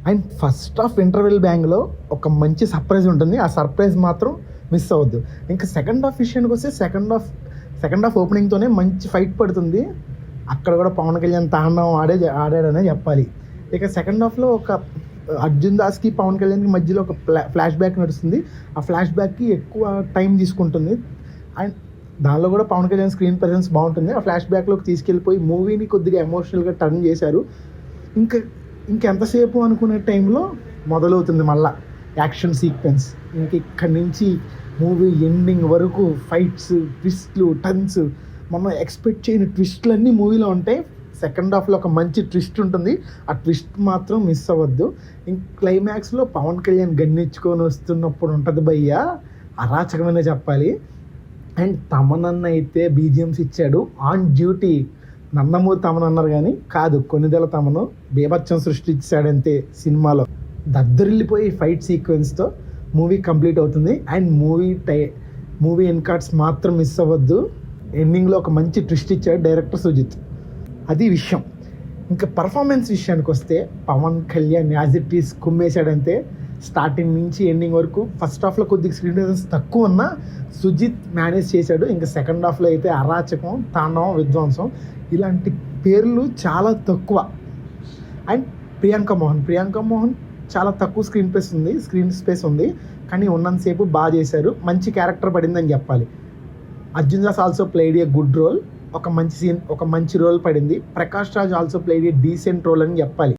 And first half interval బ్యాంగ్లో ఒక మంచి surprise ఉంటుంది, ఆ సర్ప్రైజ్ మాత్రం మిస్ అవ్వద్దు. ఇంకా సెకండ్ హాఫ్ విషయానికి వస్తే సెకండ్ హాఫ్ ఓపెనింగ్తోనే మంచి ఫైట్ పడుతుంది. అక్కడ కూడా పవన్ కళ్యాణ్ తాండవం ఆడాడనే చెప్పాలి. ఇక సెకండ్ హాఫ్లో ఒక అర్జున్ దాస్కి పవన్ కళ్యాణ్కి మధ్యలో ఒక ఫ్లాష్ బ్యాక్ నడుస్తుంది. ఆ ఫ్లాష్ బ్యాక్కి ఎక్కువ టైం తీసుకుంటుంది అండ్ దానిలో కూడా పవన్ కళ్యాణ్ స్క్రీన్ ప్రెజెన్స్ బాగుంటుంది. ఆ ఫ్లాష్ బ్యాక్లోకి తీసుకెళ్ళిపోయి మూవీని కొద్దిగా ఎమోషనల్గా టర్న్ చేశారు. ఇంకెంతసేపు అనుకునే టైంలో మొదలవుతుంది మళ్ళా యాక్షన్ సీక్వెన్స్. ఇక్కడి నుంచి మూవీ ఎండింగ్ వరకు ఫైట్స్, ట్విస్ట్లు, టర్న్స్, మనం ఎక్స్పెక్ట్ చేయని ట్విస్ట్లు అన్నీ మూవీలో ఉంటాయి. సెకండ్ హాఫ్లో ఒక మంచి ట్విస్ట్ ఉంటుంది, ఆ ట్విస్ట్ మాత్రం మిస్ అవ్వద్దు. క్లైమాక్స్లో పవన్ కళ్యాణ్ గన్నిచ్చుకొని వస్తున్నప్పుడు ఉంటుంది భయ్యా, అరాచకమనే చెప్పాలి. అండ్ తమనన్న అయితే బీజిఎమ్స్ ఇచ్చాడు ఆన్ డ్యూటీ. నందమూరి తమన్ అన్నారు కానీ కాదు, కొన్నిదెల తమను బీభత్సం సృష్టించాడంతే సినిమాలో. దద్దరిల్లిపోయి ఫైట్ సీక్వెన్స్తో మూవీ కంప్లీట్ అవుతుంది. అండ్ మూవీ ఎండ్ కార్డ్స్ మాత్రం మిస్ అవ్వద్దు. ఎండింగ్లో ఒక మంచి ట్విస్ట్ ఇచ్చాడు డైరెక్టర్ సుజిత్. అది విషయం. ఇంకా పర్ఫార్మెన్స్ విషయానికి వస్తే Pawan Kalyan as it is కుమ్మేశాడంతే. స్టార్టింగ్ నుంచి ఎండింగ్ వరకు ఫస్ట్ హాఫ్లో కొద్దిగా స్క్రీన్ ప్రెజెన్స్ తక్కువ ఉన్నా సుజిత్ మేనేజ్ చేశాడు. ఇంకా సెకండ్ హాఫ్లో అయితే అరాచకం, తాండవం, విధ్వంసం ఇలాంటి పేర్లు చాలా తక్కువ. అండ్ ప్రియాంక మోహన్ చాలా తక్కువ స్క్రీన్ స్పేస్ ఉంది కానీ ఉన్నంతసేపు బాగా చేశారు, మంచి క్యారెక్టర్ పడిందని చెప్పాలి. Arjun Das also played a good role, ఒక మంచి రోల్ పడింది. Prakash Raj also played a decent role అని చెప్పాలి.